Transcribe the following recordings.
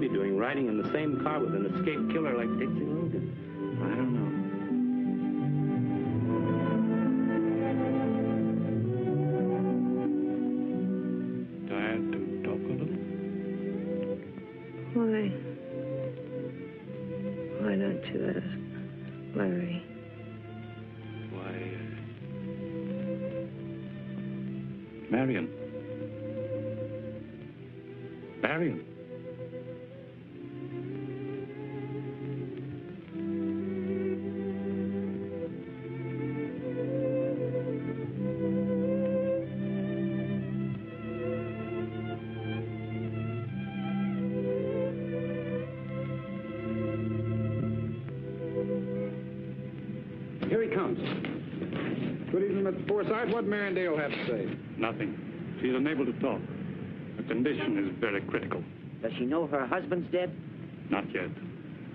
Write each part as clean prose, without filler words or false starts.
be doing riding in the same car with an escaped killer like Dixie Logan? I don't know. Tired to talk a little? Why don't you ask Larry? Why, Marion. Marion. Here he comes. Good evening, Mr. Forsythe. What Marion Dale have to say? Nothing. She's unable to talk. Her condition is very critical. Does she know her husband's dead? Not yet.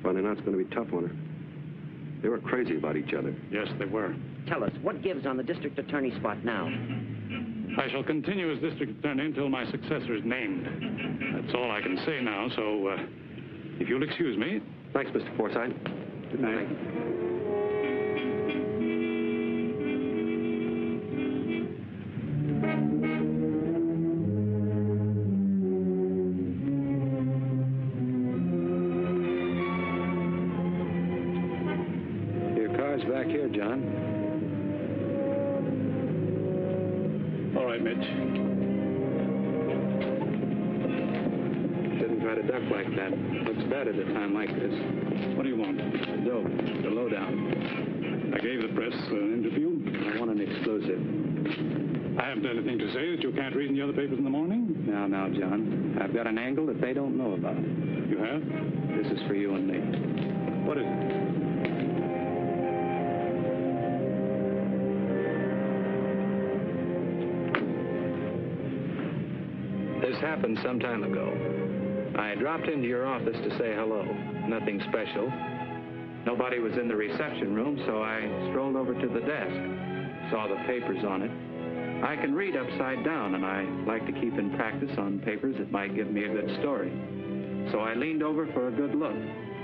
Finding out's going to be tough on her. They were crazy about each other. Yes, they were. Tell us, what gives on the district attorney spot now? I shall continue as district attorney until my successor is named. That's all I can say now, so if you'll excuse me. Thanks, Mr. Forsythe. Good night. Back here, John. All right, Mitch. Shouldn't try to duck like that. Looks bad at a time like this. What do you want? Dope. The lowdown. I gave the press an interview. I want an exclusive. I haven't anything to say that you can't read in the other papers in the morning. Now, John. I've got an angle that they don't know about. You have? This is for you and me. What is it? This happened some time ago. I dropped into your office to say hello. Nothing special. Nobody was in the reception room, so I strolled over to the desk. Saw the papers on it. I can read upside down, and I like to keep in practice on papers that might give me a good story. So I leaned over for a good look,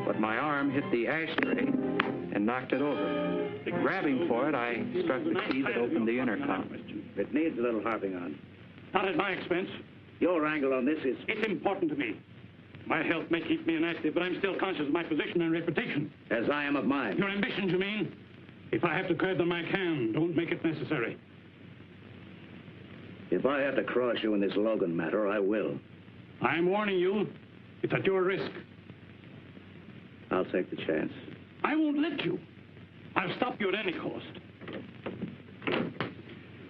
but my arm hit the ashtray and knocked it over. Grabbing for it, I struck the key that opened the intercom. It needs a little harping on. Not at my expense. Your angle on this is... It's important to me. My health may keep me inactive, but I'm still conscious of my position and reputation. As I am of mine. Your ambitions, you mean? If I have to curb them, I can. Don't make it necessary. If I have to cross you in this Logan matter, I will. I'm warning you. It's at your risk. I'll take the chance. I won't let you. I'll stop you at any cost.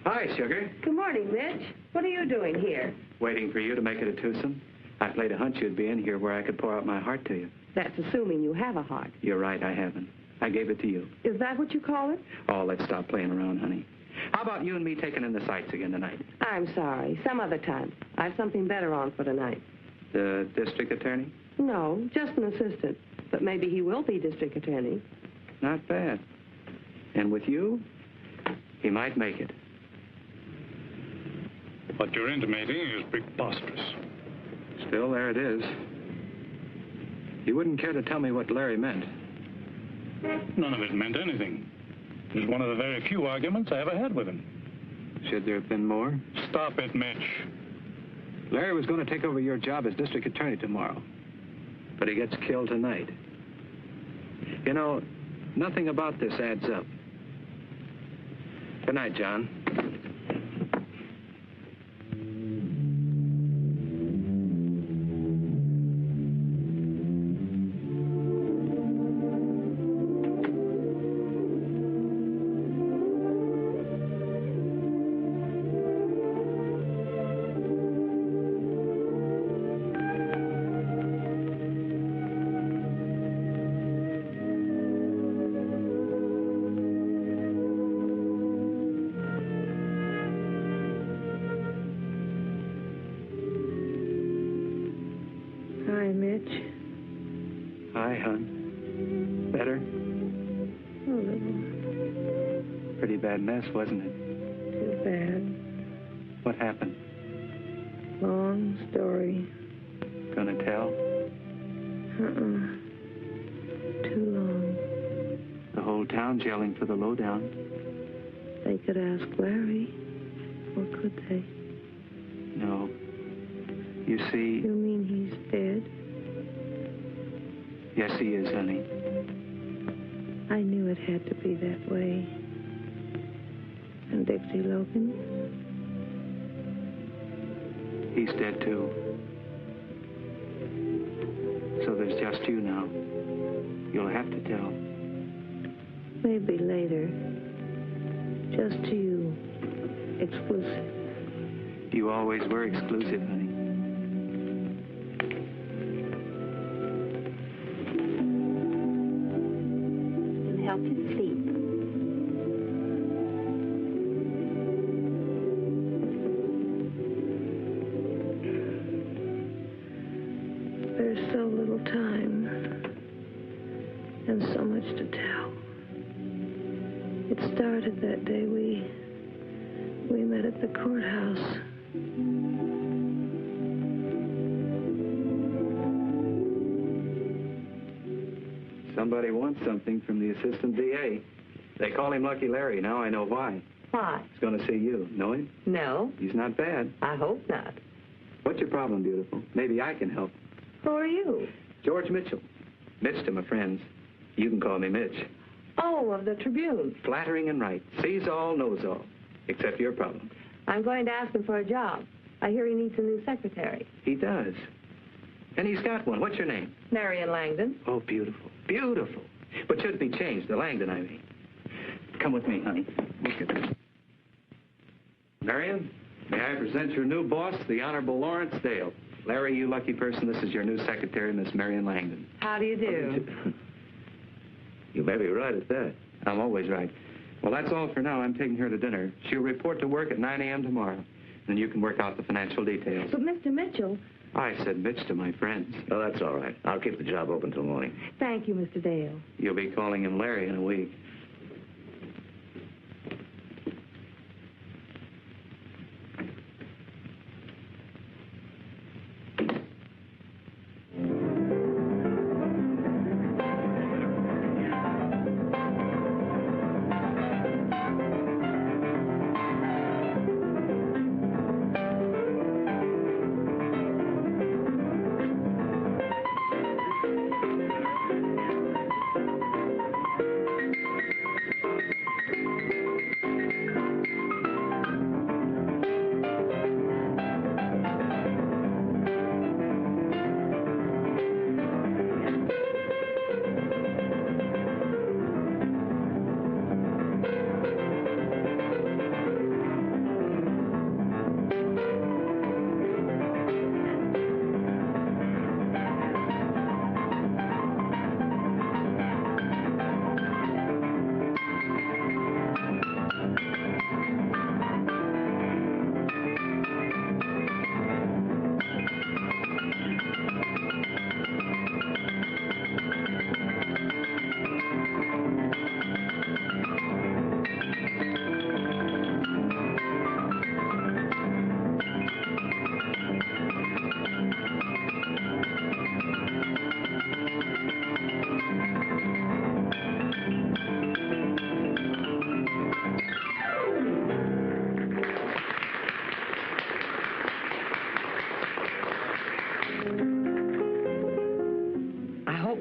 Hi, Sugar. Good morning, Mitch. What are you doing here? Waiting for you to make it a twosome. I played a hunch you'd be in here where I could pour out my heart to you. That's assuming you have a heart. You're right, I haven't. I gave it to you. Is that what you call it? Oh, let's stop playing around, honey. How about you and me taking in the sights again tonight? I'm sorry. Some other time. I have something better on for tonight. The district attorney? No, just an assistant. But maybe he will be district attorney. Not bad. And with you, he might make it. What you're intimating is preposterous. Still, there it is. You wouldn't care to tell me what Larry meant? None of it meant anything. It was one of the very few arguments I ever had with him. Should there have been more? Stop it, Mitch. Larry was going to take over your job as district attorney tomorrow. But he gets killed tonight. You know, nothing about this adds up. Good night, John. Hi, hon. Better? A little. Pretty bad mess, wasn't it? Too bad. What happened? Long story. Gonna tell? Too long. The whole town's yelling for the lowdown. They could ask Larry, or could they? No. You see... You mean he's dead? Yes, he is, honey. I knew it had to be that way. And Dixie Logan? He's dead, too. So there's just you now. You'll have to tell. Maybe later. Just to you. Exclusive. You always were exclusive, honey. And help you sleep. There's so little time. And so much to tell. It started that day we met at the courthouse. Somebody wants something from the assistant DA. They call him Lucky Larry. Now I know why. Why? He's going to see you. Know him? No, He's not bad. I hope not. What's your problem, beautiful? Maybe I can help. Who are you? George Mitchell. Mitch to my friends. You can call me Mitch. Oh, of the Tribune. Flattering and right. Sees all, knows all. Except your problem. I'm going to ask him for a job. I hear he needs a new secretary. He does. And he's got one. What's your name? Marion Langdon. Oh, beautiful. Beautiful. But should be changed. The Langdon, I mean. Come with me, honey. Look at this. Marion, may I present your new boss, the Honorable Lawrence Dale. Larry, you lucky person, this is your new secretary, Miss Marion Langdon. How do you do? You may be right at that. I'm always right. Well, that's all for now. I'm taking her to dinner. She'll report to work at 9 a.m. tomorrow. Then you can work out the financial details. But Mr. Mitchell... I said Mitch to my friends. Oh, that's all right. I'll keep the job open till morning. Thank you, Mr. Dale. You'll be calling him Larry in a week.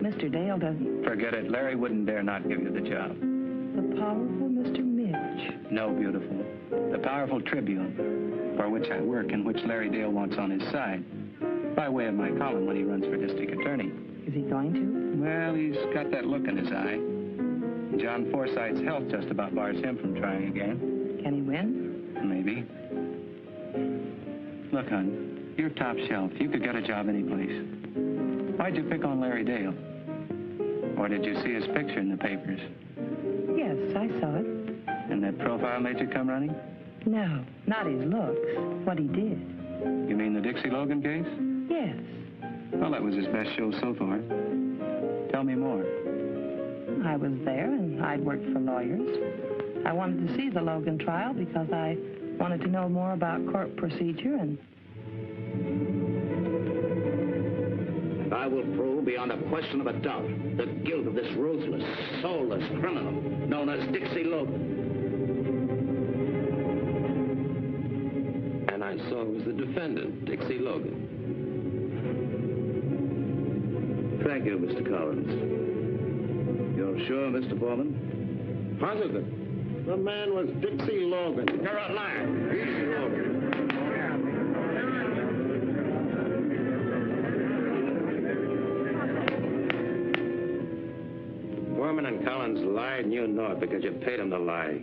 Mr. Dale doesn't... Forget it. Larry wouldn't dare not give you the job. The powerful Mr. Mitch. No, beautiful. The powerful Tribune, for which I work and which Larry Dale wants on his side, by way of my column when he runs for district attorney. Is he going to? Well, he's got that look in his eye. John Forsythe's health just about bars him from trying again. Can he win? Maybe. Look, hon, you're top shelf. You could get a job any place. Why'd you pick on Larry Dale? Or did you see his picture in the papers? Yes, I saw it. And that profile made you come running? No, not his looks. What he did. You mean the Dixie Logan case? Yes. Well, that was his best show so far. Tell me more. I was there, and I'd worked for lawyers. I wanted to see the Logan trial because I wanted to know more about court procedure and... I will prove beyond a question of a doubt the guilt of this ruthless, soulless criminal known as Dixie Logan. And I saw it was the defendant, Dixie Logan. Thank you, Mr. Collins. You're sure, Mr. Foreman? Positive. The man was Dixie Logan. You're a liar. Dixie Logan. Foreman and Collins lied, and you know it because you paid them to lie.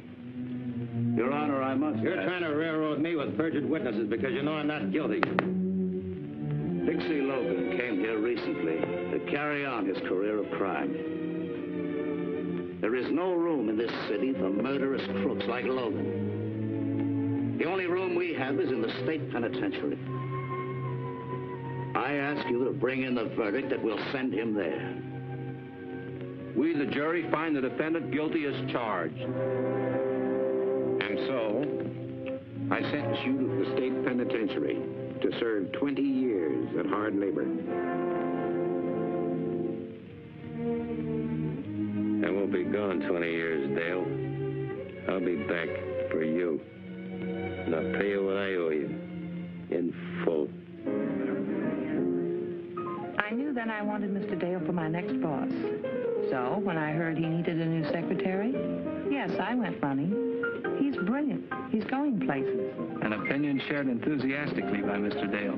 Your Honor, I must... You're trying to railroad me with perjured witnesses because you know I'm not guilty. Dixie Logan came here recently to carry on his career of crime. There is no room in this city for murderous crooks like Logan. The only room we have is in the state penitentiary. I ask you to bring in the verdict that will send him there. We, the jury, find the defendant guilty as charged. And so, I sentence you to the state penitentiary to serve 20 years at hard labor. I won't be gone 20 years, Dale. I'll be back for you. And I'll pay you what I owe you. In full. I knew then I wanted Mr. Dale for my next boss. So, when I heard he needed a new secretary, yes, I went running. He's brilliant. He's going places. An opinion shared enthusiastically by Mr. Dale.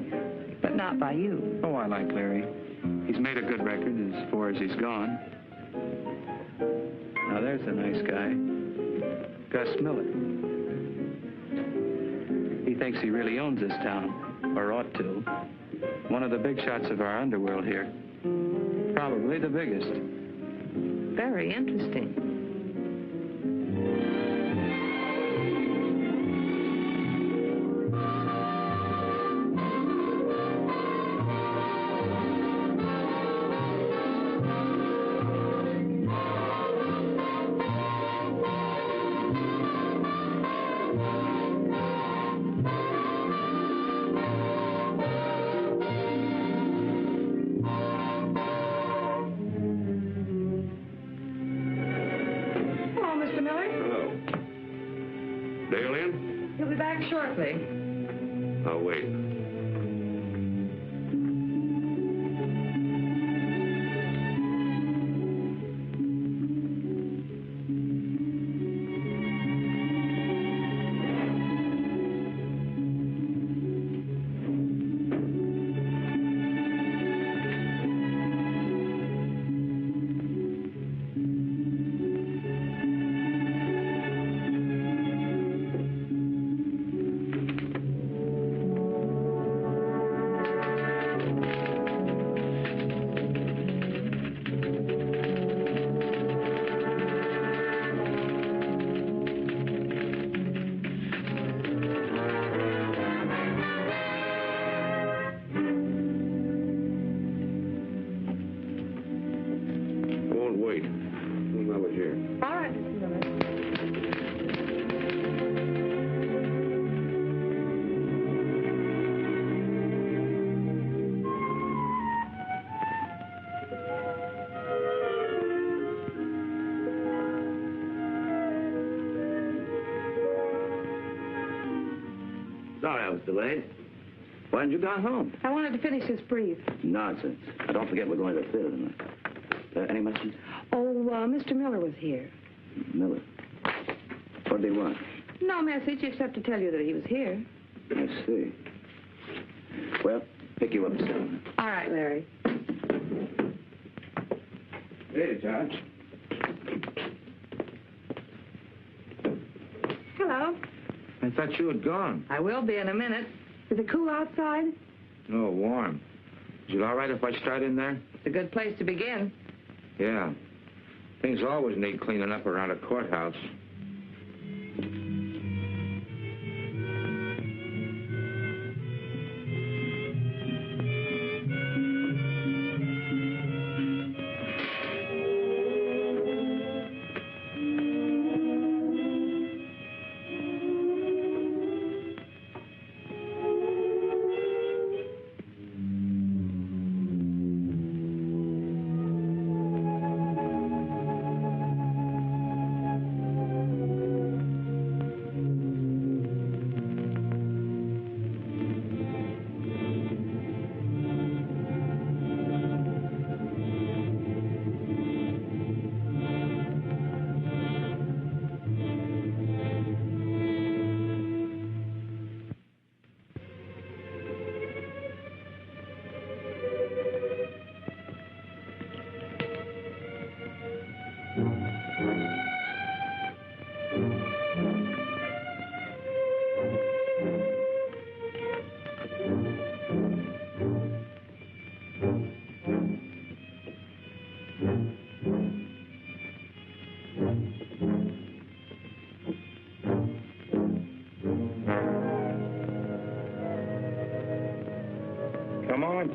But not by you. Oh, I like Larry. He's made a good record as far as he's gone. Now, there's a nice guy. Gus Miller. He thinks he really owns this town, or ought to. One of the big shots of our underworld here. Probably the biggest. Very interesting. Shortly. I'll wait. Sorry I was delayed. Why hadn't you gone home? I wanted to finish this brief. Nonsense. Don't forget we're going to the theater tonight. Any message? Oh, Mr. Miller was here. Miller. What did he want? No message except to tell you that he was here. I see. Well, pick you up soon. All right, Larry. Hey, Judge. Hello. I thought you had gone. I will be in a minute. Is it cool outside? Oh, warm. Is it all right if I start in there? It's a good place to begin. Yeah. Things always need cleaning up around a courthouse.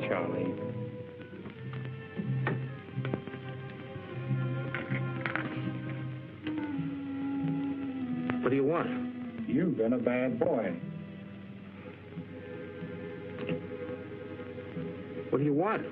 Charlie. What do you want? You've been a bad boy. What do you want?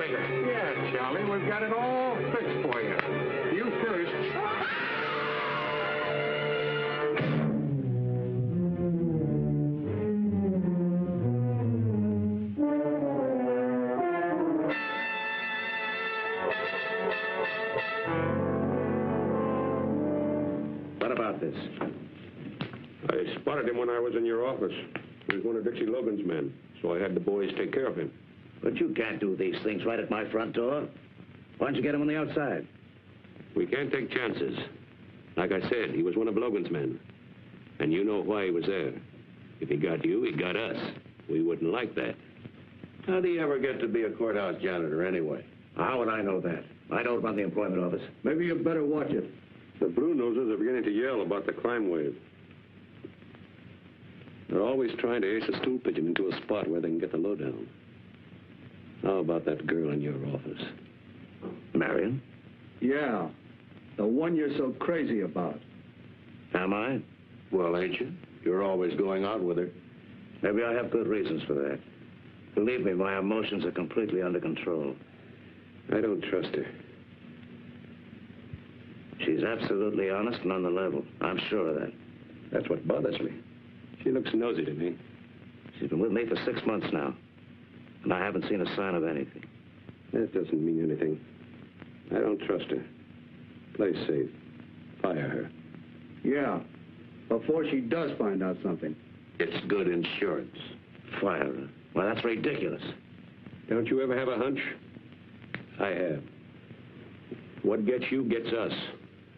Yeah, Charlie, we've got it all fixed for you. You first. What about this? I spotted him when I was in your office. He was one of Dixie Logan's men, so I had the boys take care of him. But you can't do these things right at my front door. Why don't you get him on the outside? We can't take chances. Like I said, he was one of Logan's men. And you know why he was there. If he got you, he got us. We wouldn't like that. How do you ever get to be a courthouse janitor anyway? How would I know that? I don't run the employment office. Maybe you better watch it. The Blue Noses are beginning to yell about the crime wave. They're always trying to ace a stool pigeon into a spot where they can get the lowdown. How about that girl in your office? Marion? Yeah, the one you're so crazy about. Am I? Well, ain't you? You're always going out with her. Maybe I have good reasons for that. Believe me, my emotions are completely under control. I don't trust her. She's absolutely honest and on the level. I'm sure of that. That's what bothers me. She looks nosy to me. She's been with me for 6 months now, and I haven't seen a sign of anything. That doesn't mean anything. I don't trust her. Play safe. Fire her. Yeah, before she does find out something. It's good insurance. Fire her? Well, that's ridiculous. Don't you ever have a hunch? I have. What gets you gets us.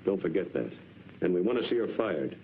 Don't forget that. And we want to see her fired.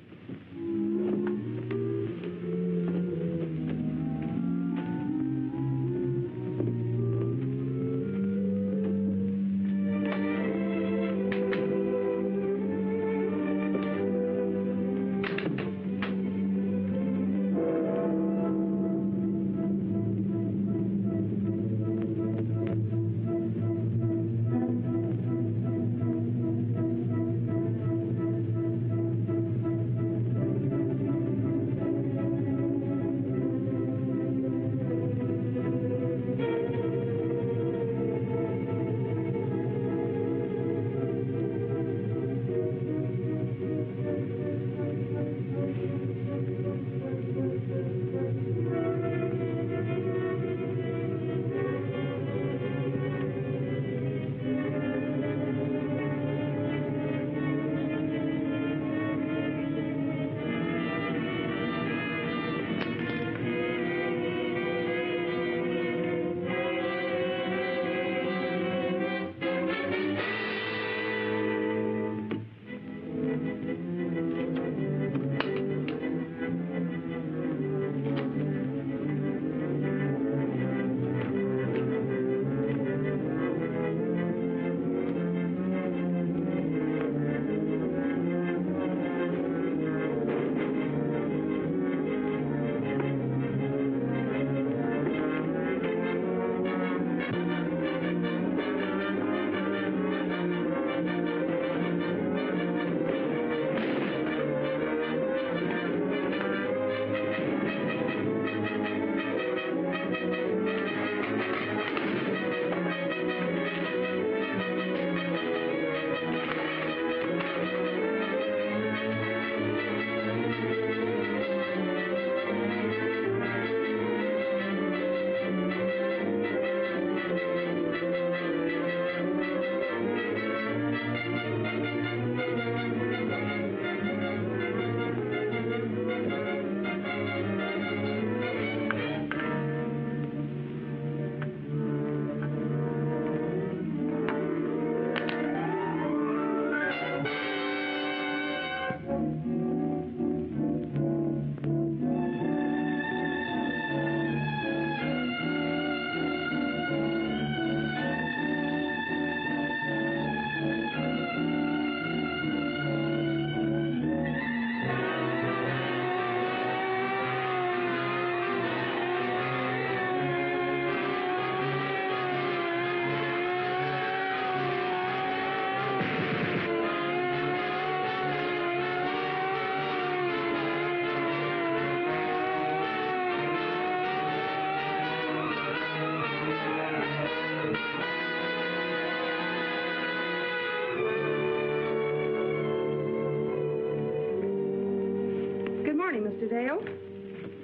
morning, Mr. Dale.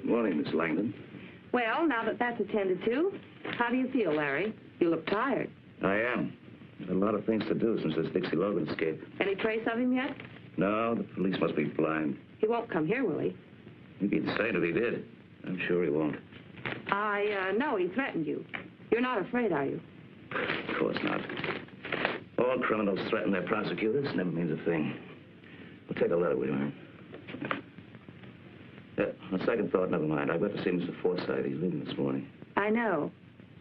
Morning, Miss Langdon. Well, now that that's attended to, how do you feel, Larry? You look tired. I am. There's a lot of things to do since this Dixie Logan escape. Any trace of him yet? No, the police must be blind. He won't come here, will he? He'd be insane if he did. I'm sure he won't. I know he threatened you. You're not afraid, are you? Of course not. All criminals threaten their prosecutors. Never means a thing. We'll take a letter, will you, man? On second thought, never mind. I've got to see Mr. Forsythe. He's leaving this morning. I know.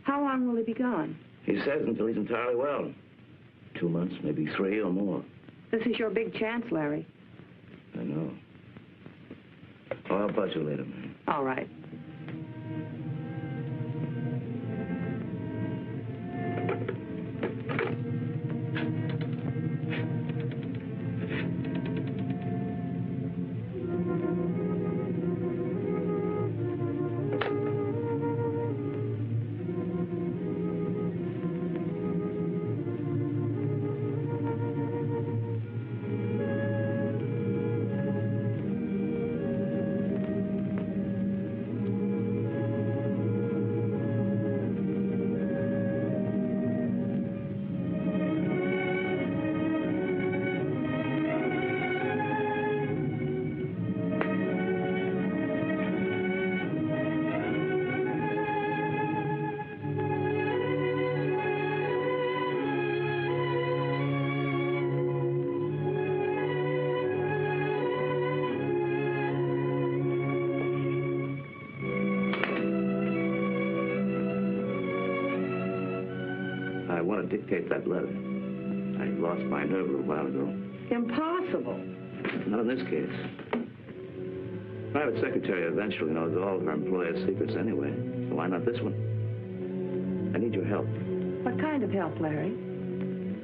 How long will he be gone? He says until he's entirely well. 2 months, maybe 3 or more. This is your big chance, Larry. I know. Oh, I'll buzz you later, man. All right. Dictate that letter. I lost my nerve a little while ago. Impossible. Not in this case. Private secretary eventually knows all of her employers' secrets anyway. So why not this one? I need your help. What kind of help, Larry?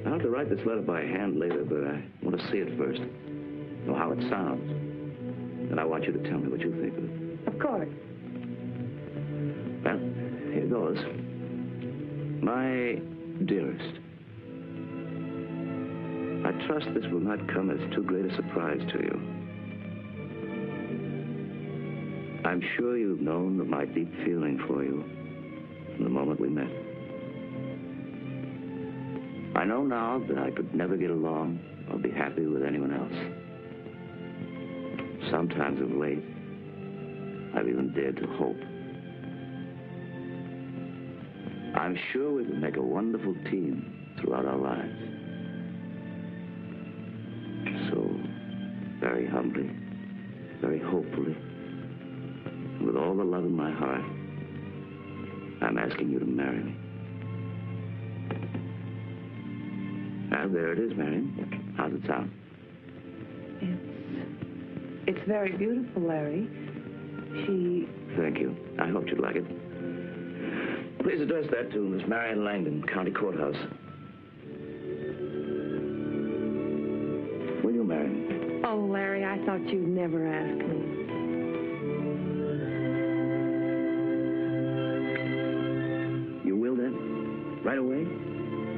I'll have to write this letter by hand later, but I want to see it first. Know how it sounds. Then I want you to tell me what you think of it. Of course. Well, here goes. My dearest, I trust this will not come as too great a surprise to you. I'm sure you've known of my deep feeling for you from the moment we met. I know now that I could never get along or be happy with anyone else. Sometimes of late, I've even dared to hope. I'm sure we can make a wonderful team throughout our lives. So, very humbly, very hopefully, and with all the love in my heart, I'm asking you to marry me. And there it is, Marion. How's it sound? It's very beautiful, Larry. Thank you. I hoped you'd like it. Please address that to Miss Marion Langdon, County Courthouse. Will you marry me? Oh, Larry, I thought you'd never ask me. You will then? Right away?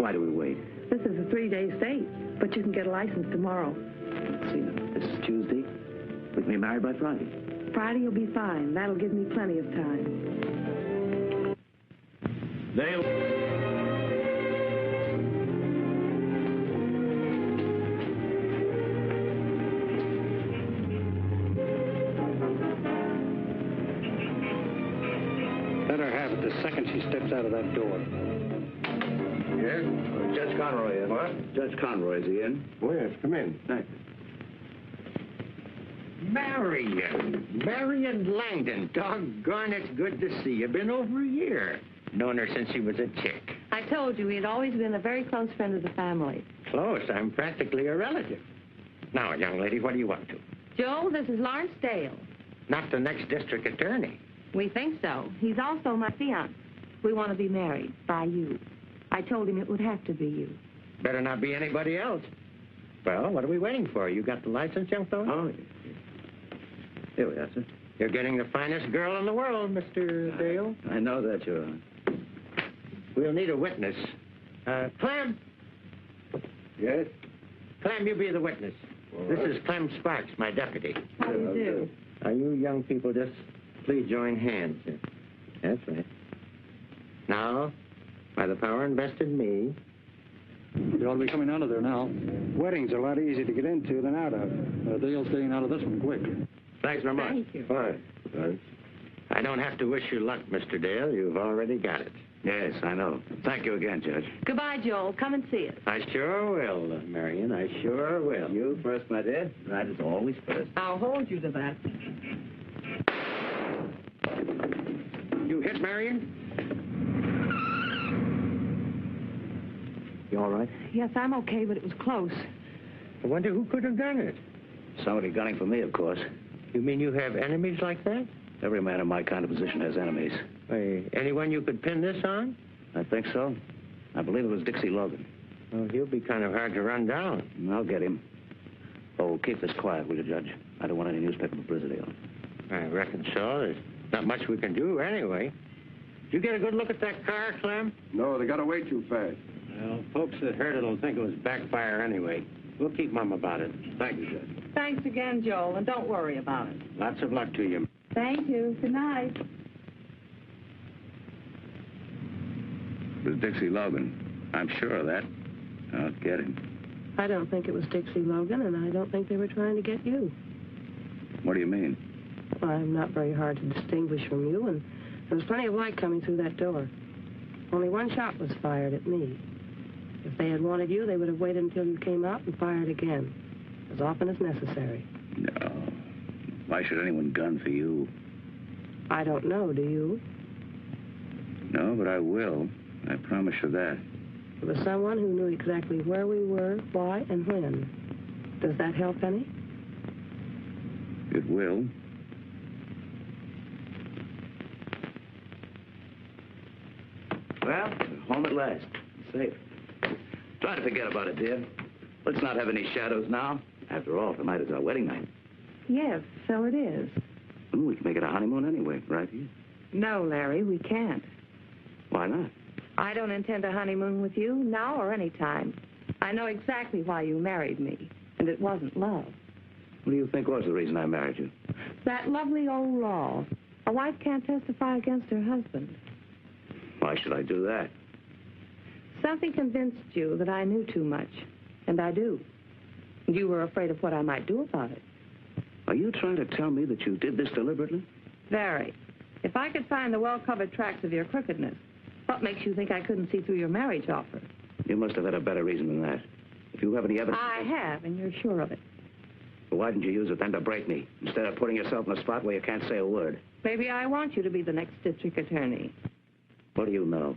Why do we wait? This is a 3-day stay, but you can get a license tomorrow. Let's see, this is Tuesday. We can be married by Friday. Friday will be fine. That'll give me plenty of time. Dale. Let her have it the second she steps out of that door. Yes? Judge Conroy, What? Judge Conroy, is he in? Oh, yes, come in. Thank you. Marion Langdon. Doggone, it's good to see you. Been over a year. Known her since she was a chick. I told you, he had always been a very close friend of the family. Close. I'm practically a relative. Now, young lady, what do you want to? Joe, this is Lawrence Dale. Not the next district attorney. We think so. He's also my fiancé. We want to be married by you. I told him it would have to be you. Better not be anybody else. Well, what are we waiting for? You got the license, young fellow? Oh, here we are, sir. You're getting the finest girl in the world, Mr. Dale. I know that, Your Honor. We'll need a witness. Clem! Yes? Clem, you be the witness. This is Clem Sparks, my deputy. How do you do? Now, you young people just please join hands. That's right. Now, by the power invested in me... You ought to be coming out of there now. Wedding's a lot easier to get into than out of. Dale's getting out of this one quick. Thanks very much. Thank you. Fine. Fine. I don't have to wish you luck, Mr. Dale. You've already got it. Yes, I know. Thank you again, Judge. Goodbye, Joel. Come and see us. I sure will, Marion. I sure will. You first, my dear. Right is always first. I'll hold you to that. You hit Marion? You all right? Yes, I'm okay, but it was close. I wonder who could have done it. Somebody gunning for me, of course. You mean you have enemies like that? Every man in my kind of position has enemies. Why, anyone you could pin this on? I think so. I believe it was Dixie Logan. Well, he'll be kind of hard to run down. I'll get him. Oh, keep this quiet, will you, Judge? I don't want any newspaper publicity on it. I reckon so. There's not much we can do anyway. Did you get a good look at that car, Clem? No, they got away too fast. Well, folks that heard it'll think it was backfire anyway. We'll keep mum about it. Thank you, Judge. Thanks again, Joel, and don't worry about it. Lots of luck to you. Thank you. Good night. It was Dixie Logan. I'm sure of that. I'll get him. I don't think it was Dixie Logan, and I don't think they were trying to get you. What do you mean? Well, I'm not very hard to distinguish from you, and there was plenty of light coming through that door. Only one shot was fired at me. If they had wanted you, they would have waited until you came out and fired again, as often as necessary. No. Why should anyone gun for you? I don't know, do you? No, but I will. I promise you that. It was someone who knew exactly where we were, why, and when. Does that help any? It will. Well, we're home at last. Safe. Try to forget about it, dear. Let's not have any shadows now. After all, tonight is our wedding night. Yes, so it is. We can make it a honeymoon anyway, right here. No, Larry, we can't. Why not? I don't intend a honeymoon with you, now or any time. I know exactly why you married me, and it wasn't love. What do you think was the reason I married you? That lovely old law. A wife can't testify against her husband. Why should I do that? Something convinced you that I knew too much, and I do. And you were afraid of what I might do about it. Are you trying to tell me that you did this deliberately? Very. If I could find the well-covered tracks of your crookedness, what makes you think I couldn't see through your marriage offer? You must have had a better reason than that. If you have any evidence... I have, and you're sure of it. Well, why didn't you use it then to break me, instead of putting yourself in a spot where you can't say a word? Maybe I want you to be the next district attorney. What do you know?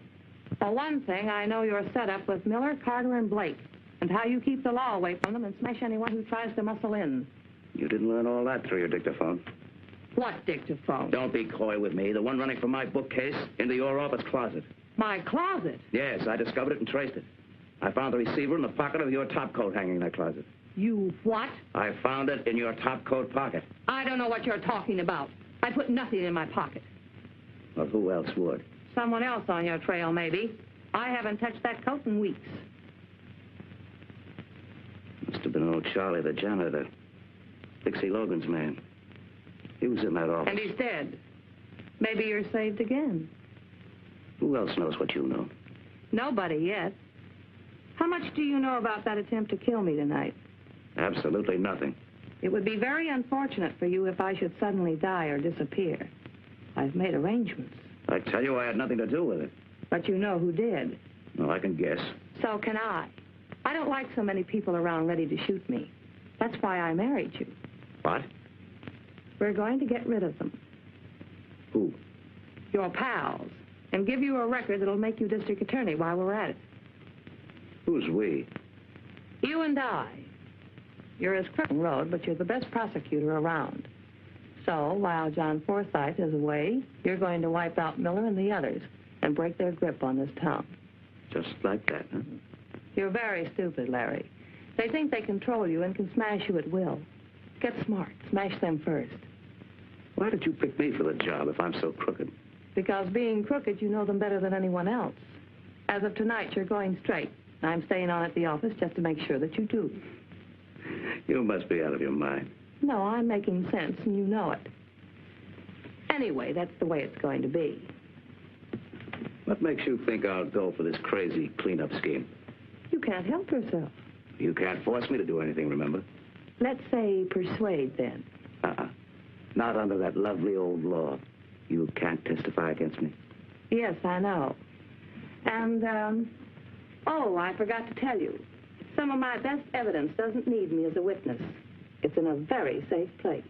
For one thing, I know your setup with Miller, Carter, and Blake, and how you keep the law away from them and smash anyone who tries to muscle in. You didn't learn all that through your dictaphone. What dictaphone? Don't be coy with me. The one running from my bookcase into your office closet. My closet? Yes, I discovered it and traced it. I found the receiver in the pocket of your topcoat hanging in that closet. You what? I found it in your topcoat pocket. I don't know what you're talking about. I put nothing in my pocket. Well, who else would? Someone else on your trail, maybe. I haven't touched that coat in weeks. Must have been old Charlie, the janitor. Dixie Logan's man. He was in that office. And he's dead. Maybe you're saved again. Who else knows what you know? Nobody yet. How much do you know about that attempt to kill me tonight? Absolutely nothing. It would be very unfortunate for you if I should suddenly die or disappear. I've made arrangements. I tell you I had nothing to do with it. But you know who did. Well, I can guess. So can I. I don't like so many people around ready to shoot me. That's why I married you. What? We're going to get rid of them. Who? Your pals. And give you a record that'll make you district attorney while we're at it. Who's we? You and I. You're as crooked road, but you're the best prosecutor around. So, while John Forsythe is away, you're going to wipe out Miller and the others and break their grip on this town. Just like that, huh? You're very stupid, Larry. They think they control you and can smash you at will. Get smart. Smash them first. Why did you pick me for the job if I'm so crooked? Because being crooked, you know them better than anyone else. As of tonight, you're going straight. I'm staying on at the office just to make sure that you do. You must be out of your mind. No, I'm making sense, and you know it. Anyway, that's the way it's going to be. What makes you think I'll go for this crazy cleanup scheme? You can't help yourself. You can't force me to do anything, remember? Let's say persuade, then. Not under that lovely old law. You can't testify against me. Yes, I know. And, oh, I forgot to tell you. Some of my best evidence doesn't need me as a witness. It's in a very safe place.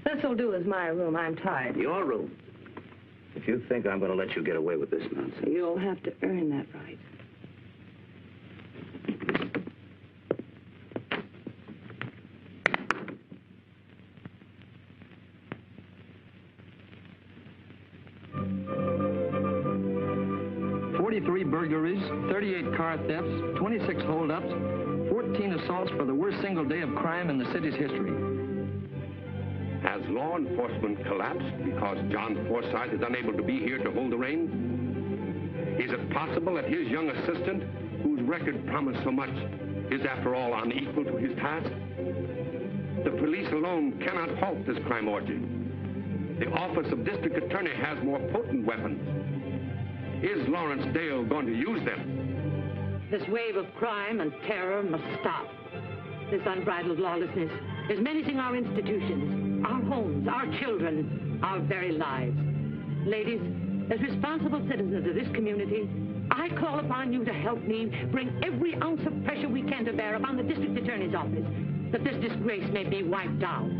This'll do as my room. I'm tired. Your room? If you think I'm going to let you get away with this nonsense... You'll have to earn that right. Burglaries, 38 car thefts, 26 holdups, 14 assaults for the worst single day of crime in the city's history. Has law enforcement collapsed because John Forsythe is unable to be here to hold the reins? Is it possible that his young assistant, whose record promised so much, is after all unequal to his task? The police alone cannot halt this crime orgy. The Office of District Attorney has more potent weapons. Is Lawrence Dale going to use them? This wave of crime and terror must stop. This unbridled lawlessness is menacing our institutions, our homes, our children, our very lives. Ladies, as responsible citizens of this community, I call upon you to help me bring every ounce of pressure we can to bear upon the District Attorney's office, that this disgrace may be wiped out.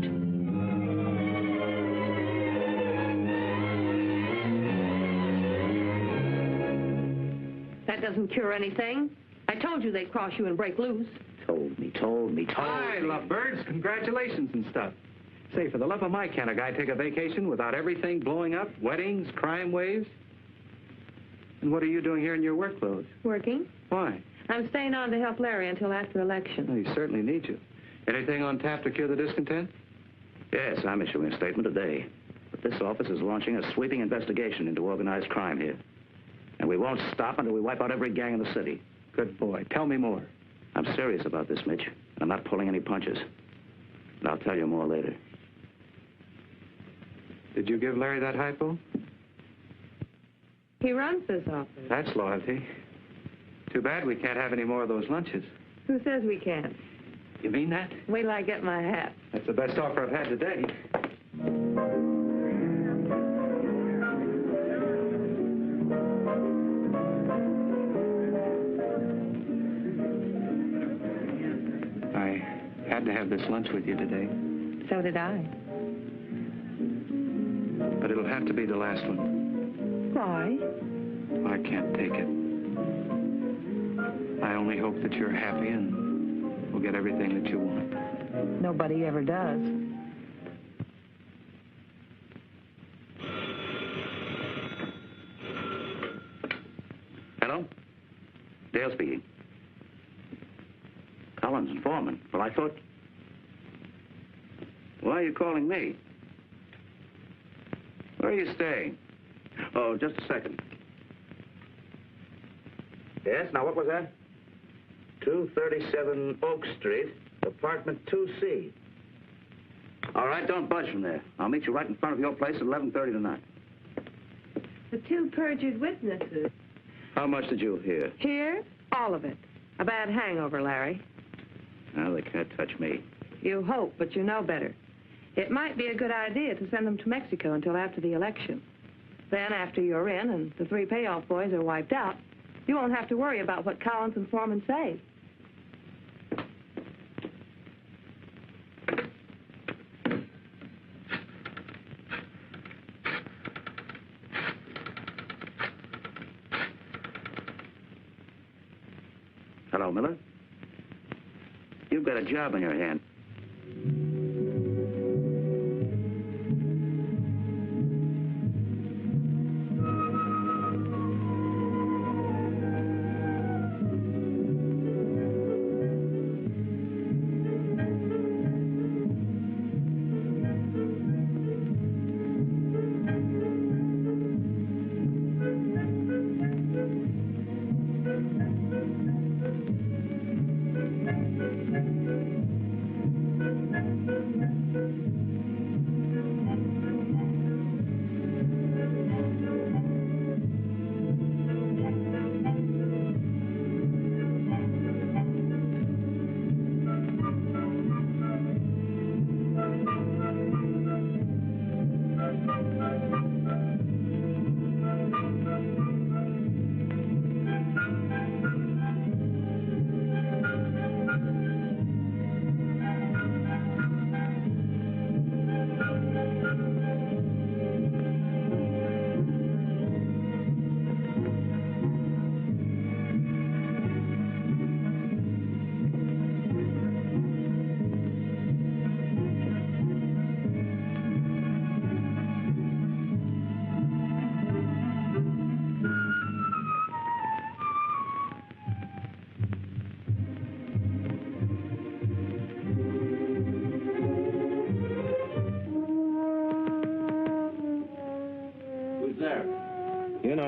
That doesn't cure anything. I told you they'd cross you and break loose. Told me. Hi, lovebirds. Congratulations and stuff. Say, for the love of Mike, can a guy take a vacation without everything blowing up? Weddings, crime waves? And what are you doing here in your work clothes? Working. Why? I'm staying on to help Larry until after election. Well, he certainly needs you. Anything on tap to cure the discontent? Yes, I'm issuing a statement today. But this office is launching a sweeping investigation into organized crime here. And we won't stop until we wipe out every gang in the city. Good boy. Tell me more. I'm serious about this, Mitch. And I'm not pulling any punches. And I'll tell you more later. Did you give Larry that hypo? He runs this office. That's loyalty. Too bad we can't have any more of those lunches. Who says we can't? You mean that? Wait till I get my hat. That's the best offer I've had today. I had to have this lunch with you today. So did I. But it'll have to be the last one. Why? I can't take it. I only hope that you're happy and will get everything that you want. Nobody ever does. Hello? Dale speaking. Collins and Foreman. Well, I thought... Why are you calling me? Where are you staying? Oh, just a second. Yes, now what was that? 237 Oak Street, apartment 2C. All right, don't budge from there. I'll meet you right in front of your place at 11:30 tonight. The two perjured witnesses. How much did you hear? Here? All of it. A bad hangover, Larry. Well, they can't touch me. You hope, but you know better. It might be a good idea to send them to Mexico until after the election. Then, after you're in and the three payoff boys are wiped out, you won't have to worry about what Collins and Foreman say. Hello, Miller. You've got a job in your hand.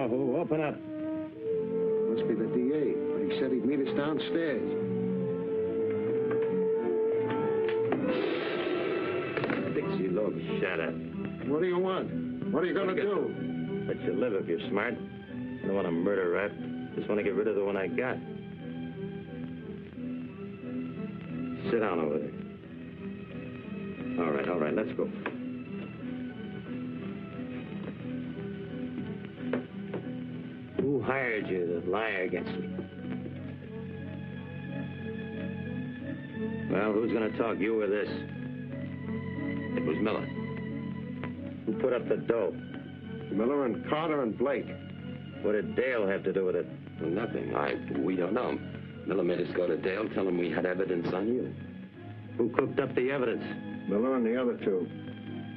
Donahue, open up. Must be the DA, but he said he'd meet us downstairs. Dixie Logan. Shut up. What do you want? What are you going to do? Let you live if you're smart. I don't want to murder rap. Just want to get rid of the one I got. Sit down over there. All right, let's go. Who hired you to lie against me? Well, who's going to talk, you or this? It was Miller. Who put up the dough? Miller and Carter and Blake. What did Dale have to do with it? Well, nothing. We don't know. Miller made us go to Dale, tell him we had evidence on you. Who cooked up the evidence? Miller and the other two.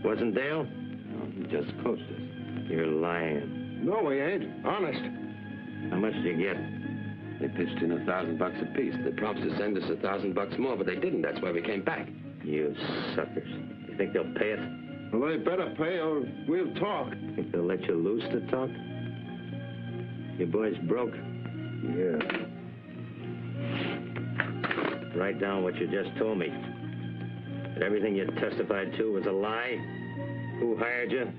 Wasn't Dale? No, he just coached us. You're lying. No, we ain't. Honest. How much did you get? They pitched in $1,000 apiece. They promised to send us $1,000 more, but they didn't. That's why we came back. You suckers. You think they'll pay it? Well, they better pay or we'll talk. Think they'll let you loose to talk? Your boys broke? Yeah. Write down what you just told me. That everything you testified to was a lie? Who hired you?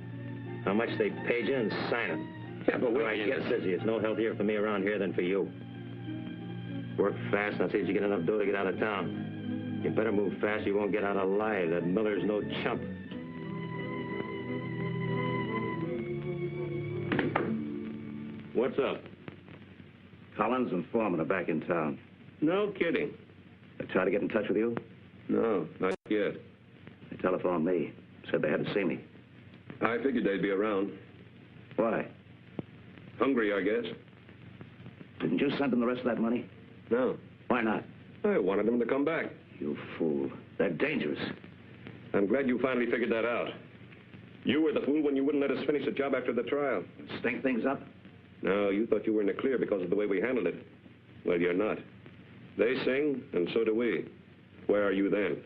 How much they paid you, and sign it. Yeah, but All right, get busy. It's no healthier for me around here than for you. Work fast, and I'll see if you get enough dough to get out of town. You better move fast, you won't get out alive. That Miller's no chump. What's up? Collins and Foreman are back in town. No kidding. They tried to get in touch with you? No, not yet. They telephoned me. Said they had to see me. I figured they'd be around. Why? Hungry, I guess. Didn't you send them the rest of that money? No. Why not? I wanted them to come back. You fool. They're dangerous. I'm glad you finally figured that out. You were the fool when you wouldn't let us finish the job after the trial. Stink things up? No, you thought you were in the clear because of the way we handled it. Well, you're not. They sing, and so do we. Where are you then?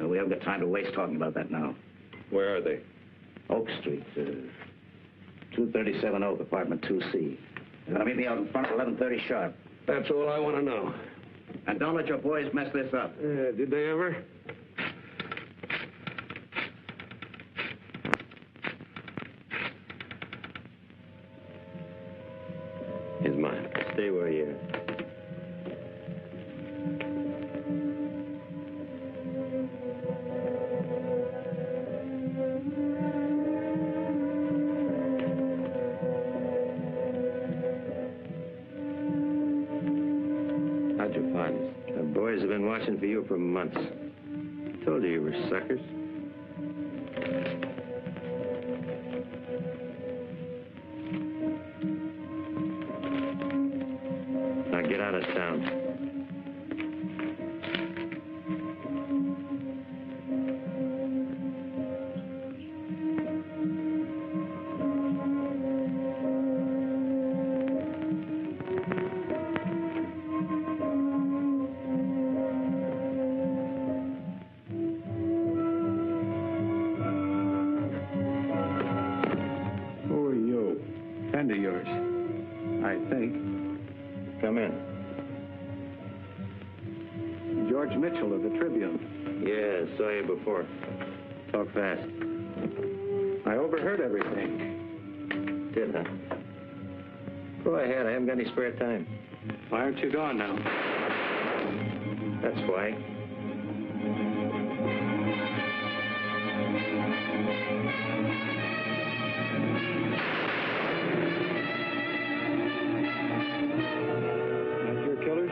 We haven't got time to waste talking about that now. Where are they? Oak Street, 237 Oak, apartment 2C. They're going to meet me out in front at 11:30 sharp. That's all I want to know. And don't let your boys mess this up. Did they ever? Here's mine. Stay where you are. How'd you find us? The boys have been watching for you for months. I told you were suckers. Now get out of town. Friend of yours, I think. Come in. George Mitchell of the Tribune. Yeah, saw you before. Talk fast. I overheard everything. Did, huh? Go ahead, I haven't got any spare time. Why aren't you gone now? That's why. Not your killers?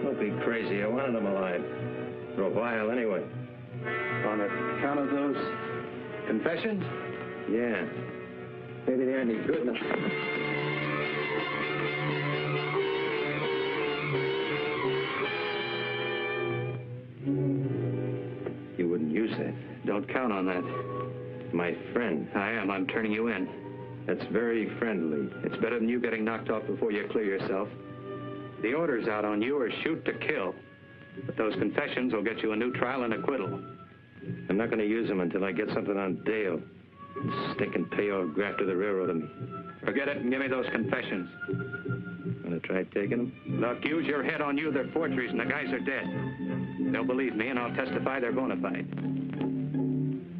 Don't be crazy. I wanted them alive. For a while, anyway. On account of those confessions? Yeah. Maybe they aren't any good enough. You wouldn't use that. Don't count on that. My friend. I am. I'm turning you in. That's very friendly. It's better than you getting knocked off before you clear yourself. The orders out on you are shoot to kill. But those confessions will get you a new trial and acquittal. I'm not going to use them until I get something on Dale. Stinking payoff grafter the railroad of me. Forget it and give me those confessions. Gonna try taking them? Look, use your head on you. They're forgeries and the guys are dead. They'll believe me and I'll testify they're bona fide.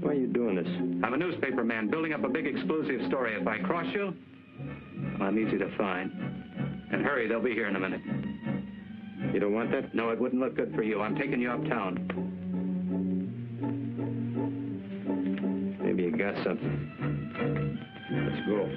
Why are you doing this? I'm a newspaper man building up a big exclusive story. If I cross you, I'm easy to find. And hurry, they'll be here in a minute. You don't want that? No, it wouldn't look good for you. I'm taking you uptown. Maybe you got something. Let's go.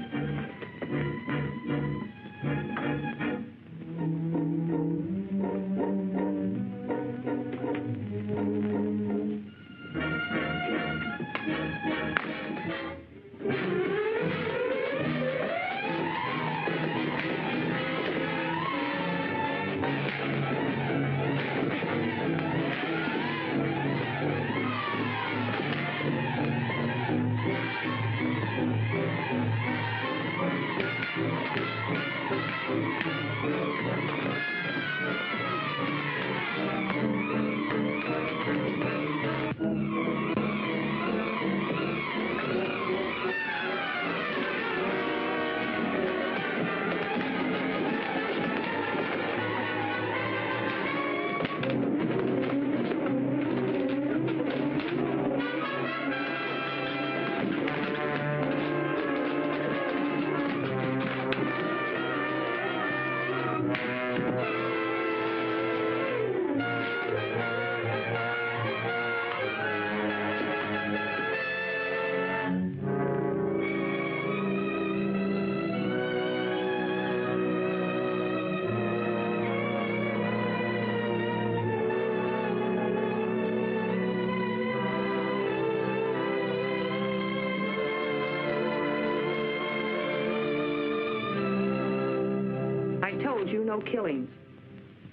No killings.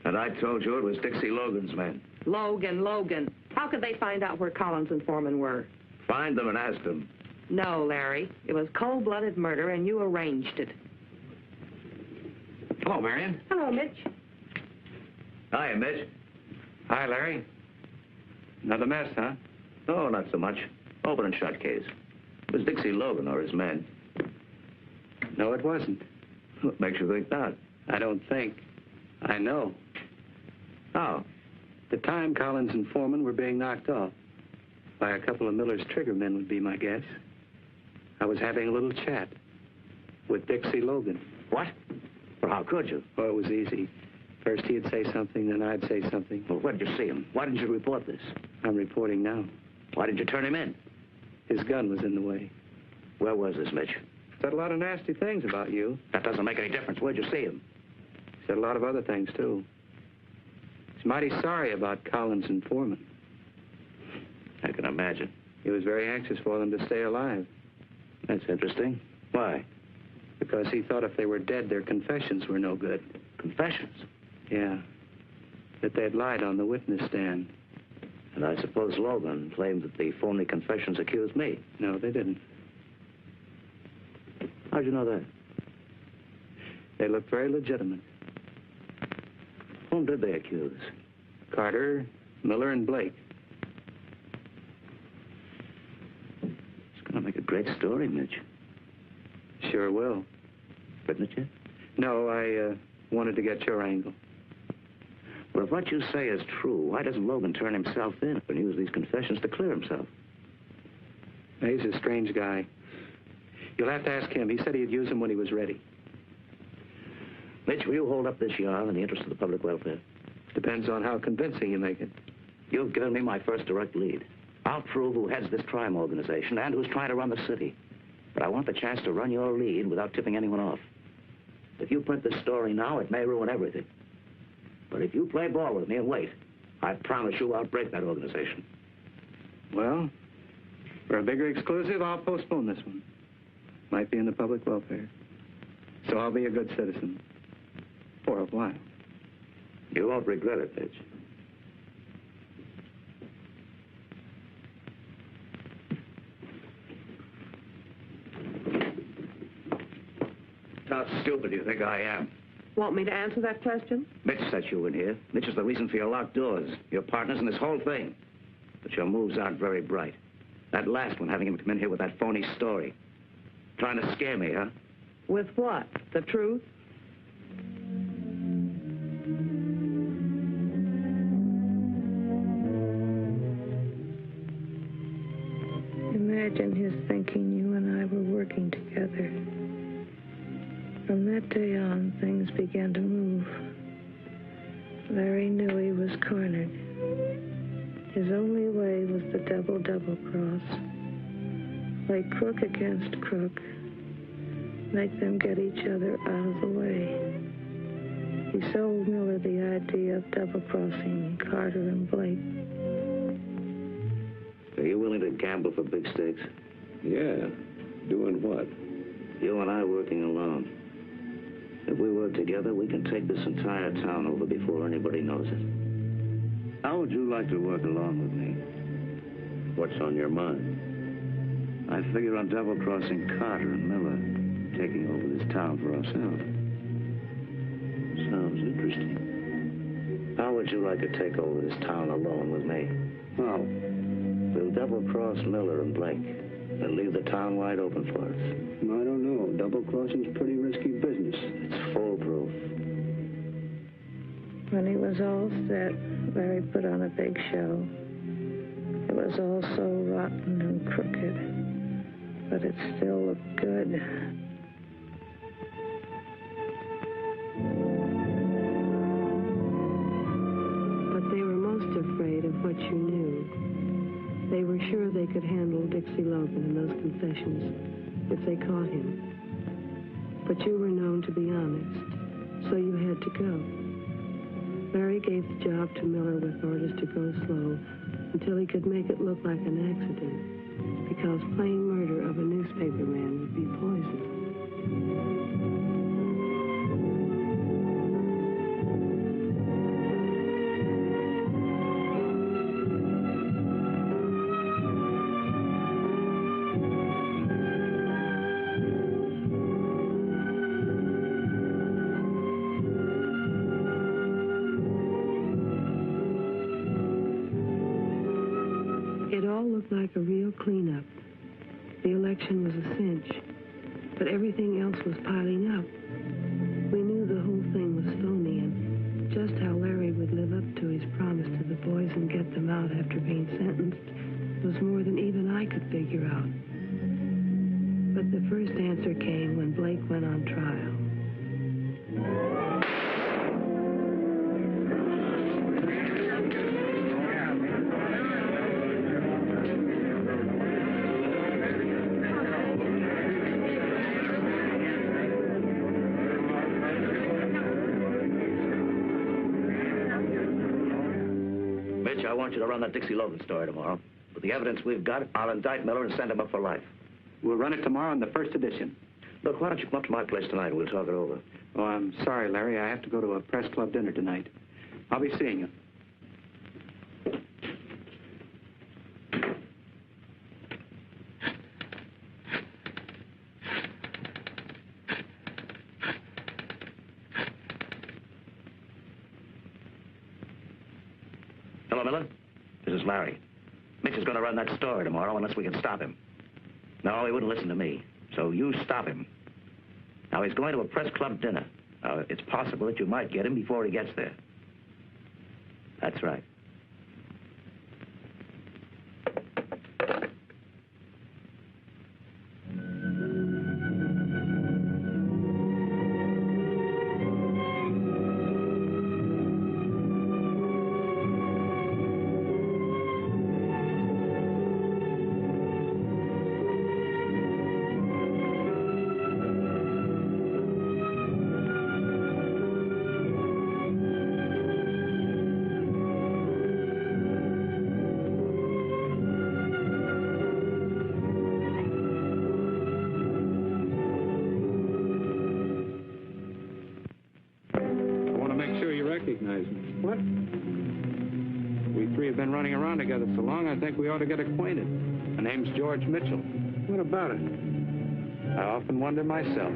And I told you it was Dixie Logan's men. Logan. How could they find out where Collins and Foreman were? Find them and ask them. No, Larry. It was cold-blooded murder, and you arranged it. Hello, Marion. Hello, Mitch. Hiya, Mitch. Hi, Larry. Another mess, huh? Oh, not so much. Open and shut case. It was Dixie Logan or his men. No, it wasn't. What makes you think that? I don't think. I know. How? The time Collins and Foreman were being knocked off by a couple of Miller's trigger men would be my guess. I was having a little chat with Dixie Logan. What? Well, how could you? Oh, it was easy. First he'd say something, then I'd say something. Well, where did you see him? Why didn't you report this? I'm reporting now. Why didn't you turn him in? His gun was in the way. Where was this, Mitch? Said a lot of nasty things about you. That doesn't make any difference. Where'd you see him? Said a lot of other things, too. He's mighty sorry about Collins and Foreman. I can imagine. He was very anxious for them to stay alive. That's interesting. Why? Because he thought if they were dead, their confessions were no good. Confessions? Yeah. That they'd lied on the witness stand. And I suppose Logan claimed that the phony confessions accused me. No, they didn't. How'd you know that? They looked very legitimate. Whom did they accuse? Carter, Miller, and Blake. It's going to make a great story, Mitch. Sure will. Written it yet? No, I wanted to get your angle. Well, if what you say is true, why doesn't Logan turn himself in and use these confessions to clear himself? He's a strange guy. You'll have to ask him. He said he'd use them when he was ready. Mitch, will you hold up this yarn in the interest of the public welfare? Depends on how convincing you make it. You've given me my first direct lead. I'll prove who heads this crime organization and who's trying to run the city. But I want the chance to run your lead without tipping anyone off. If you print this story now, it may ruin everything. But if you play ball with me and wait, I promise you I'll break that organization. Well, for a bigger exclusive, I'll postpone this one. Might be in the public welfare. So I'll be a good citizen. For a while. You won't regret it, Mitch. How stupid do you think I am? Want me to answer that question? Mitch set you in here. Mitch is the reason for your locked doors, your partners in this whole thing. But your moves aren't very bright. That last one, having him come in here with that phony story. Trying to scare me, huh? With what? The truth? Imagine his thinking you and I were working together. From that day on, things began to move. Larry knew he was cornered. His only way was the double cross. Play crook against crook. Make them get each other out of the way. He sold Miller the idea of double-crossing Carter and Blake. Are you willing to gamble for big stakes? Yeah. Doing what? You and I working alone. If we work together, we can take this entire town over before anybody knows it. How would you like to work along with me? What's on your mind? I figure on double-crossing Carter and Miller, taking over this town for ourselves. Sounds interesting. How would you like to take over this town alone with me? How? We'll double-cross Miller and Blake, and leave the town wide open for us. I don't know. Double-crossing's pretty risky business. It's foolproof. When he was all set, Larry put on a big show. It was all so rotten and crooked, but it still looked good. But they were most afraid of what you knew. They were sure they could handle Dixie Logan and those confessions if they caught him. But you were known to be honest, so you had to go. Larry gave the job to Miller with orders to go slow until he could make it look like an accident, because plain murder of a newspaperman would be poison. It all looked like a real cleanup. The election was a cinch, but everything else was piling up. We knew the whole thing was phony, and just how Larry would live up to his promise to the boys and get them out after being sentenced was more than even I could figure out. But the first answer came when Blake went on trial. I want you to run that Dixie Logan story tomorrow. With the evidence we've got, I'll indict Miller and send him up for life. We'll run it tomorrow in the first edition. Look, why don't you come up to my place tonight and we'll talk it over? Oh, I'm sorry, Larry. I have to go to a press club dinner tonight. I'll be seeing you. Hello, Miller. This is Larry. Mitch is going to run that story tomorrow unless we can stop him. No, he wouldn't listen to me, so you stop him. Now, he's going to a press club dinner. It's possible that you might get him before he gets there. That's right. What? We three have been running around together so long, I think we ought to get acquainted. My name's George Mitchell. What about it? I often wonder myself.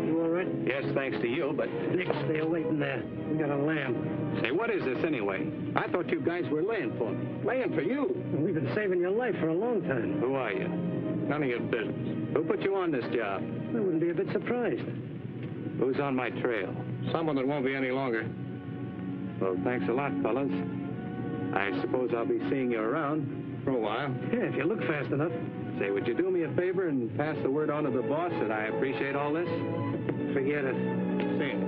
You all right? Yes, thanks to you, but... Nick, stay away from there. We got a lamb. Say, what is this anyway? I thought you guys were laying for me. Laying for you? We've been saving your life for a long time. Who are you? None of your business. Who put you on this job? I wouldn't be a bit surprised. Who's on my trail? Someone that won't be any longer. Well, thanks a lot, fellas. I suppose I'll be seeing you around. For a while. Yeah, if you look fast enough. Say, would you do me a favor and pass the word on to the boss that I appreciate all this? Forget it. See you.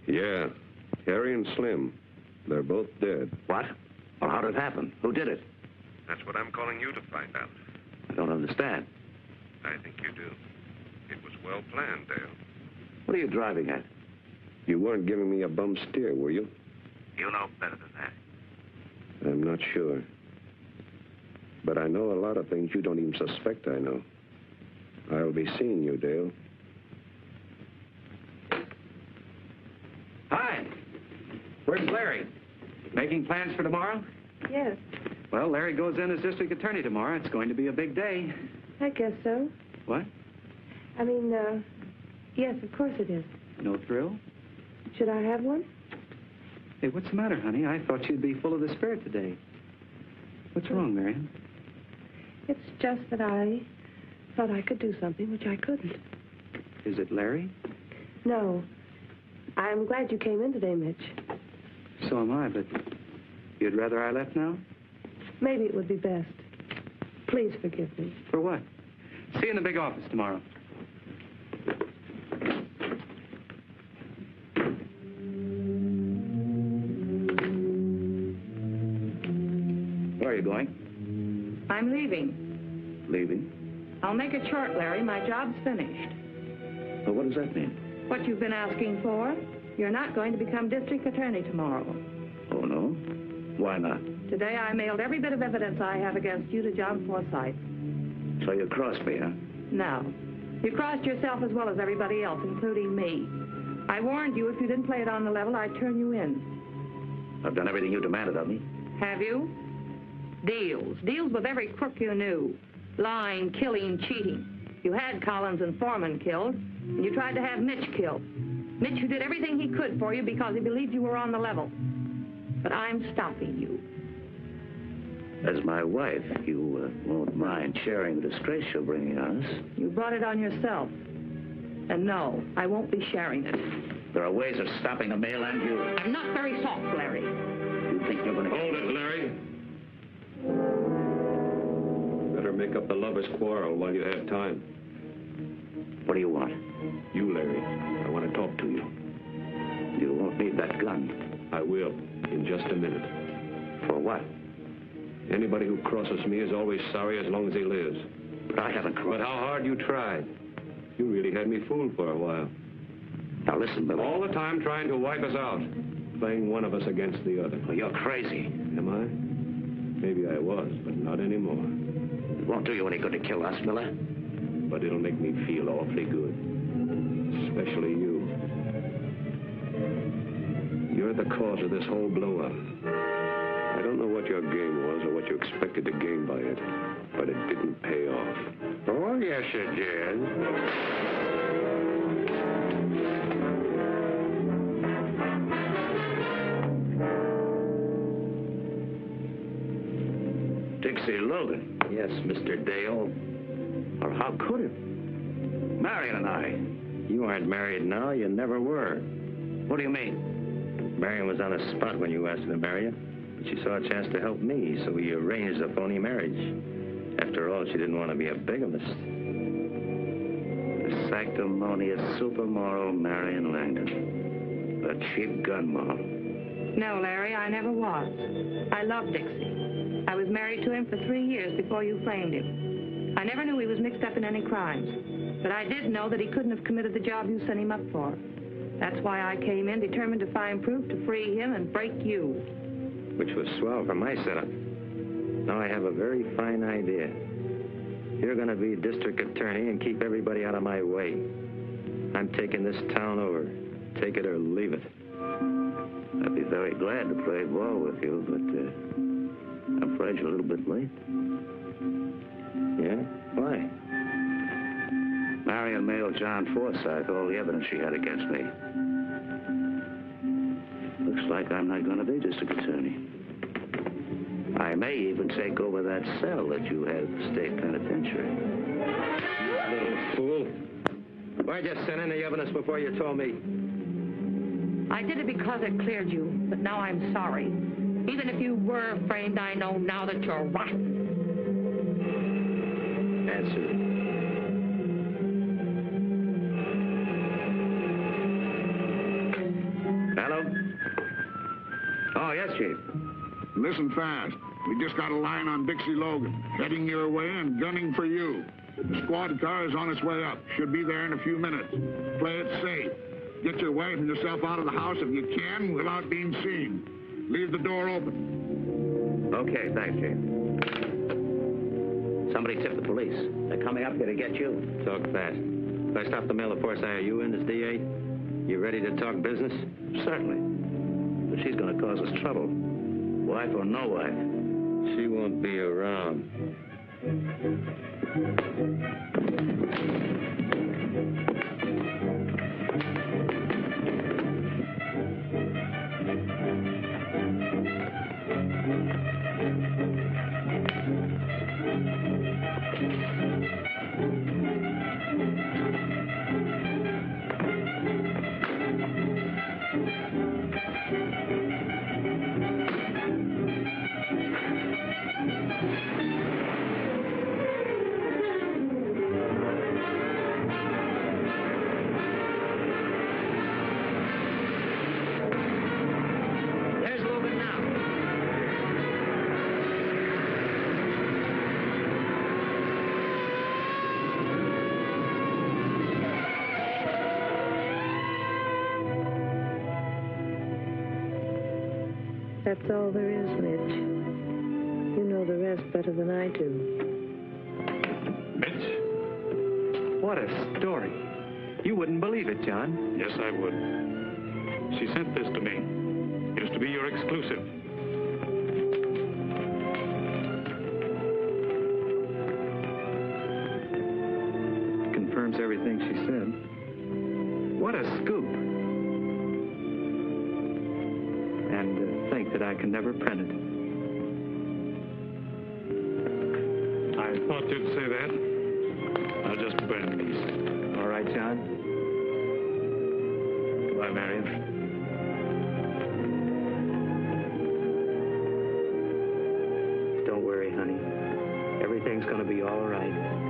Yeah, Harry and Slim. They're both dead. What? Well, how did it happen? Who did it? That's what I'm calling you to find out. I don't understand. I think you do. It was well planned, Dale. What are you driving at? You weren't giving me a bum steer, were you? You know better than that. I'm not sure. But I know a lot of things you don't even suspect I know. I'll be seeing you, Dale. Hi. Where's Larry? Making plans for tomorrow? Yes, Well, Larry goes in as district attorney tomorrow. It's going to be a big day. I guess so. What? I mean, yes, of course it is. No thrill? Should I have one? Hey, what's the matter, honey? I thought you'd be full of the spirit today. What's wrong, Marion? It's just that I thought I could do something which I couldn't. Is it Larry? No. I'm glad you came in today, Mitch. So am I, but you'd rather I left now? Maybe it would be best. Please forgive me. For what? See you in the big office tomorrow. Where are you going? I'm leaving. Leaving? I'll make it short, Larry. My job's finished. Well, what does that mean? What you've been asking for? You're not going to become district attorney tomorrow. Oh, no? Why not? Today I mailed every bit of evidence I have against you to John Forsythe. So you crossed me, huh? No. You crossed yourself as well as everybody else, including me. I warned you if you didn't play it on the level, I'd turn you in. I've done everything you demanded of me. Have you? Deals. Deals with every crook you knew. Lying, killing, cheating. You had Collins and Foreman killed, and you tried to have Mitch killed. Mitch, who did everything he could for you because he believed you were on the level. But I'm stopping you. As my wife, you won't mind sharing the disgrace you're bringing on us. You brought it on yourself. And no, I won't be sharing it. There are ways of stopping the mail and you. I'm not very soft, Larry. You think you're going to... Hold it, Larry. Better make up the lovers' quarrel while you have time. What do you want? You, Larry. I want to talk to you. You won't need that gun. I will, in just a minute. For what? Anybody who crosses me is always sorry as long as he lives. But I haven't crossed. But how hard you tried. You really had me fooled for a while. Now listen, Billy. All the time trying to wipe us out. Playing one of us against the other. Well, you're crazy. Am I? Maybe I was, but not anymore. It won't do you any good to kill us, Miller. But it'll make me feel awfully good. Especially you. You're the cause of this whole blow-up. I don't know what your game was or what you expected to gain by it, but it didn't pay off. Oh, yes, it did. Dixie Logan. Yes, Mr. Dale. Or how could it? Marion and I. You aren't married now. You never were. What do you mean? Marion was on the spot when you asked her to marry you. But she saw a chance to help me, so we arranged a phony marriage. After all, she didn't want to be a bigamist. The sanctimonious supermoral Marion Langdon. A cheap gun model. No, Larry, I never was. I loved Dixie. I was married to him for 3 years before you framed him. I never knew he was mixed up in any crimes. But I did know that he couldn't have committed the job you sent him up for. That's why I came in determined to find proof to free him and break you. Which was swell for my setup. Now I have a very fine idea. You're going to be district attorney and keep everybody out of my way. I'm taking this town over. Take it or leave it. I'd be be glad to play ball with you, but I'm afraid you're a little bit late. Yeah? Why? Marion mailed John Forsythe all the evidence she had against me. Looks like I'm not going to be district attorney. I may even take over that cell that you had at the state penitentiary. Little fool. Why'd you send in the evidence before you told me? I did it because it cleared you, but now I'm sorry. Even if you were framed, I know now that you're rotten. Answer it. Hello? Oh, yes, Chief. Listen fast. We just got a line on Dixie Logan, heading your way and gunning for you. The squad car is on its way up. Should be there in a few minutes. Play it safe. Get your wife and yourself out of the house if you can without being seen. Leave the door open. Okay, thanks, Chief. Somebody tipped the police. They're coming up here to get you. Talk fast. If I stop the mail, of course, are you in as DA? You ready to talk business? Certainly. But she's going to cause us trouble. Wife or no wife. She won't be around. That's all there is, Mitch. You know the rest better than I do. Mitch? What a story. You wouldn't believe it, John. Yes, I would. She sent this to me. It is to be your exclusive. Confirms everything she said. What a scoop. And to think that I can never print it. I thought you'd say that. I'll just burn these. All right, John. Goodbye, Marion. Don't worry, honey. Everything's going to be all right.